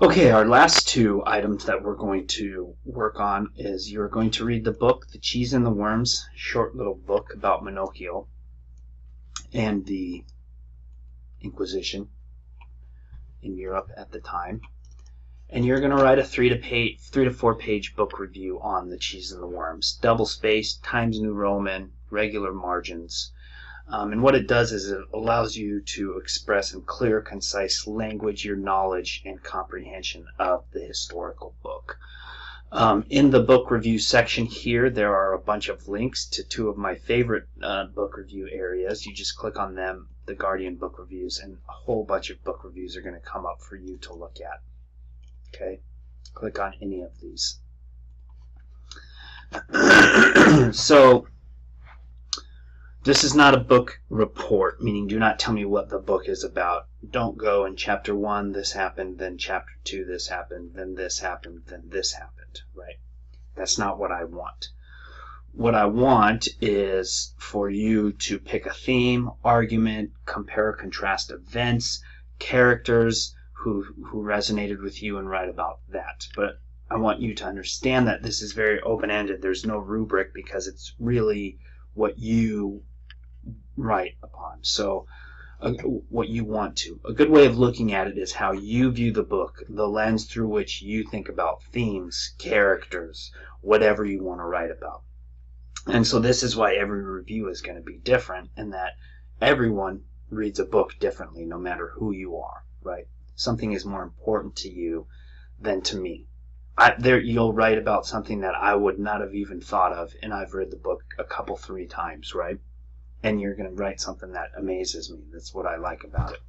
Okay, our last two items that we're going to work on is you're going to read the book, The Cheese and the Worms, short little book about Pinocchio and the Inquisition in Europe at the time. And you're going to write a 3 to 4 page book review on The Cheese and the Worms. Double spaced, Times New Roman, regular margins. And what it does is it allows you to express in clear, concise language your knowledge and comprehension of the historical book. In the book review section here, there are a bunch of links to two of my favorite book review areas. You just click on them, the Guardian book reviews, and a whole bunch of book reviews are going to come up for you to look at. Okay, click on any of these. So, this is not a book report, meaning do not tell me what the book is about. Don't go in chapter 1, this happened, then chapter 2, this happened, then this happened, then this happened, right? That's not what I want. What I want is for you to pick a theme, argument, compare, contrast events, characters who resonated with you and write about that. But I want you to understand that this is very open-ended. There's no rubric because it's really what you write upon. So what you want to. A good way of looking at it is how you view the book, the lens through which you think about themes, characters, whatever you want to write about. And so this is why every review is going to be different, and that everyone reads a book differently no matter who you are, right? Something is more important to you than to me. You'll write about something that I would not have even thought of, and I've read the book a couple, 3 times, right? And you're going to write something that amazes me. That's what I like about it.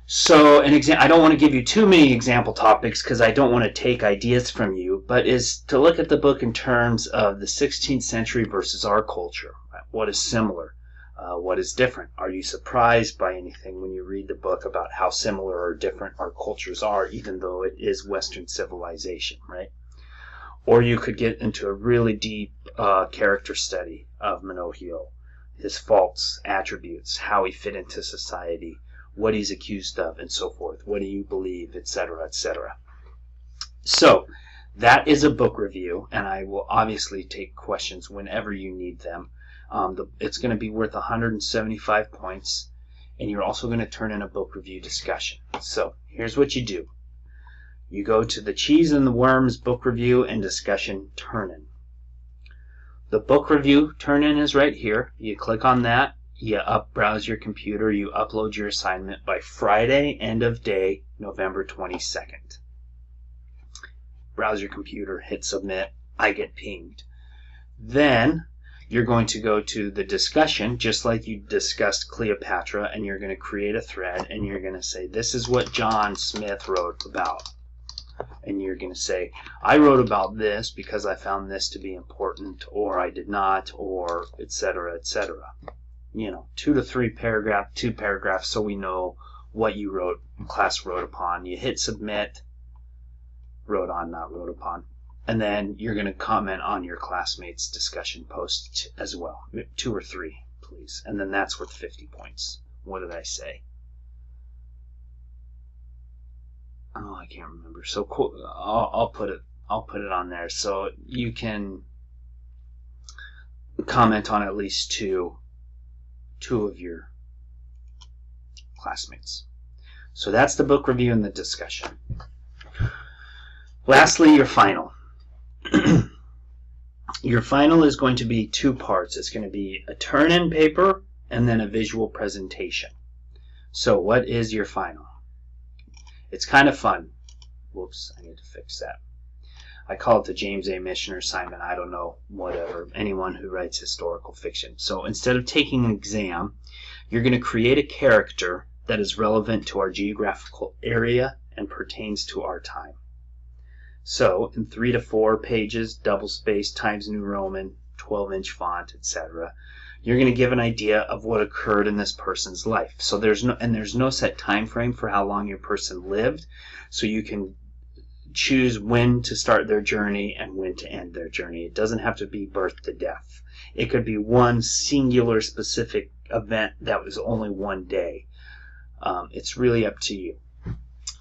So I don't want to give you too many example topics because I don't want to take ideas from you, but is to look at the book in terms of the 16th century versus our culture. Right? What is similar? What is different? Are you surprised by anything when you read the book about how similar or different our cultures are, even though it is Western civilization, right? Or you could get into a really deep character study of Pinocchio, his faults, attributes, how he fit into society, what he's accused of, and so forth. What do you believe, etc., etc. So that is a book review, and I will obviously take questions whenever you need them. It's going to be worth 175 points, and you're also going to turn in a book review discussion. So here's what you do. You go to the Cheese and the Worms book review and discussion turn-in. The book review turn-in is right here. You click on that. You browse your computer. You upload your assignment by Friday, end of day, November 22nd. Browse your computer, hit submit. I get pinged. Then you're going to go to the discussion, just like you discussed Cleopatra, and you're going to create a thread, and you're going to say, this is what John Smith wrote about. And you're going to say, I wrote about this because I found this to be important, or I did not, or etc., etc. 2 to 3 paragraphs, 2 paragraphs, so we know what you wrote, class wrote upon. You hit submit, wrote on, not wrote upon. And then you're going to comment on your classmates' discussion post as well. 2 or 3, please. And then that's worth 50 points. What did I say? Oh, I can't remember. So cool. I'll put it on there so you can comment on at least two of your classmates. So that's the book review and the discussion. Lastly, your final. Your final is going to be 2 parts. It's going to be a turn-in paper and then a visual presentation. So what is your final? It's kind of fun. Whoops, I need to fix that. I call it the James A. Michener assignment. I don't know, whatever. Anyone who writes historical fiction. So instead of taking an exam, you're going to create a character that is relevant to our geographical area and pertains to our time. So in 3 to 4 pages, double-spaced, Times New Roman, 12-inch font, etc., you're going to give an idea of what occurred in this person's life. So there's no set time frame for how long your person lived, so you can choose when to start their journey and when to end their journey. It doesn't have to be birth to death. It could be one singular specific event that was only one day. It's really up to you.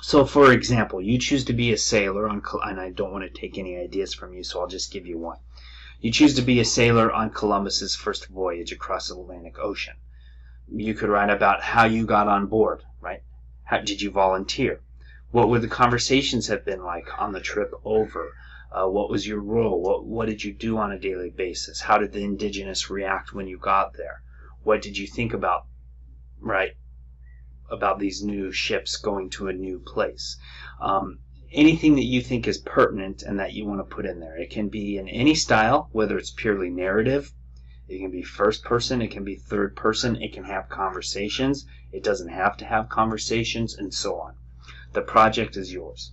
So, for example, you choose to be a sailor on, and I don't want to take any ideas from you, so I'll just give you one. You choose to be a sailor on Columbus's first voyage across the Atlantic Ocean. You could write about how you got on board, right? How did you volunteer? What would the conversations have been like on the trip over? What was your role? What did you do on a daily basis? How did the indigenous react when you got there? What did you think about, right, about these new ships going to a new place? Anything that you think is pertinent and that you want to put in there. It can be in any style, whether it's purely narrative. It can be first person, it can be third person, it can have conversations, it doesn't have to have conversations, and so on. The project is yours.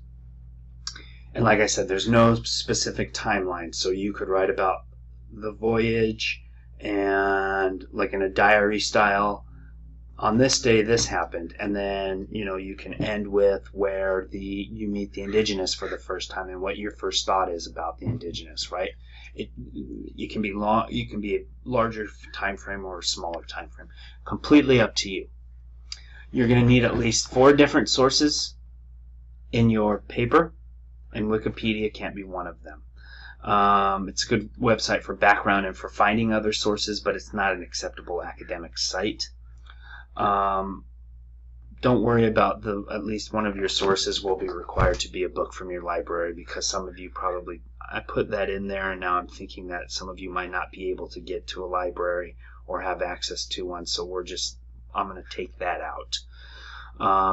And like I said, there's no specific timeline, so you could write about the voyage and like in a diary style, on this day this happened, and then you can end with where you meet the indigenous for the first time and what your first thought is about the indigenous, right? You can be long, you can be a larger time frame or a smaller time frame, completely up to you. You're going to need at least 4 different sources in your paper, and Wikipedia can't be one of them. It's a good website for background and for finding other sources, but it's not an acceptable academic site. Don't worry about at least one of your sources will be required to be a book from your library, because some of you probably, I put that in there and now I'm thinking that some of you might not be able to get to a library or have access to one, so I'm going to take that out.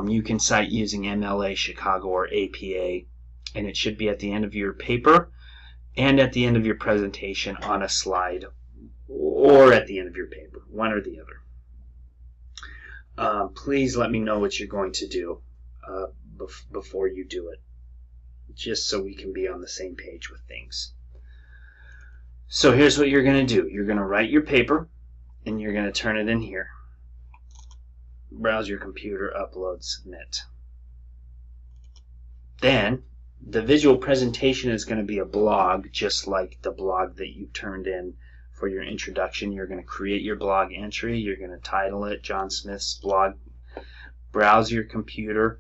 You can cite using MLA, Chicago, or APA, and it should be at the end of your paper and at the end of your presentation on a slide, or at the end of your paper, one or the other. Please let me know what you're going to do before you do it, just so we can be on the same page with things. So here's what you're going to do. You're going to write your paper, and you're going to turn it in here. Browse your computer, upload, submit. Then the visual presentation is going to be a blog, just like the blog that you turned in for your introduction. You're going to create your blog entry. You're going to title it John Smith's Blog. Browse your computer,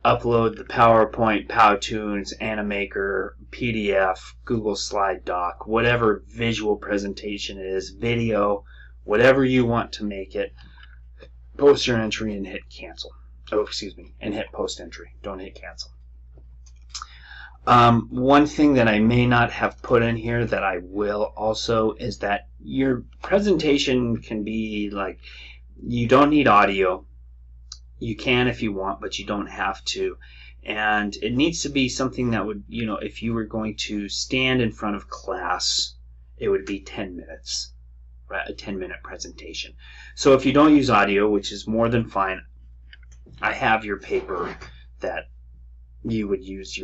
upload the PowerPoint, Powtoons, Animaker, PDF, Google Slide Doc, whatever visual presentation it is, video, whatever you want to make it. Post your entry and hit cancel. And hit post entry. Don't hit cancel. One thing that I may not have put in here that I will also is that your presentation can be like, you don't need audio. You can if you want, but you don't have to. And it needs to be something that would, if you were going to stand in front of class, it would be 10 minutes, right? A 10-minute presentation. So if you don't use audio, which is more than fine, I have your paper that you would use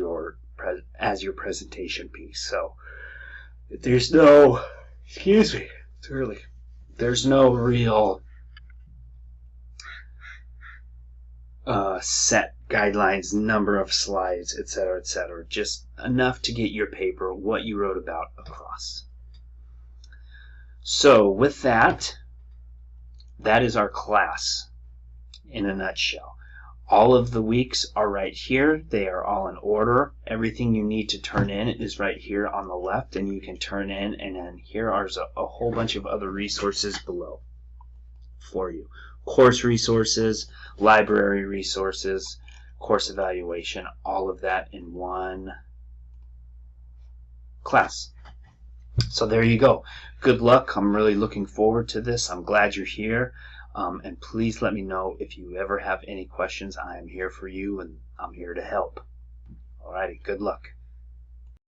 as your presentation piece. So there's no, excuse me, it's early. There's no real set guidelines, number of slides, etc., etc. Just enough to get your paper, what you wrote about, across. So with that, that is our class in a nutshell. All of the weeks are right here. They are all in order. Everything you need to turn in is right here on the left, and you can turn in, and then here are a whole bunch of other resources below for you. Course resources, library resources, course evaluation, all of that in one class. So there you go. Good luck. I'm really looking forward to this. I'm glad you're here. And please let me know if you ever have any questions. I am here for you, and I'm here to help. Alrighty, good luck.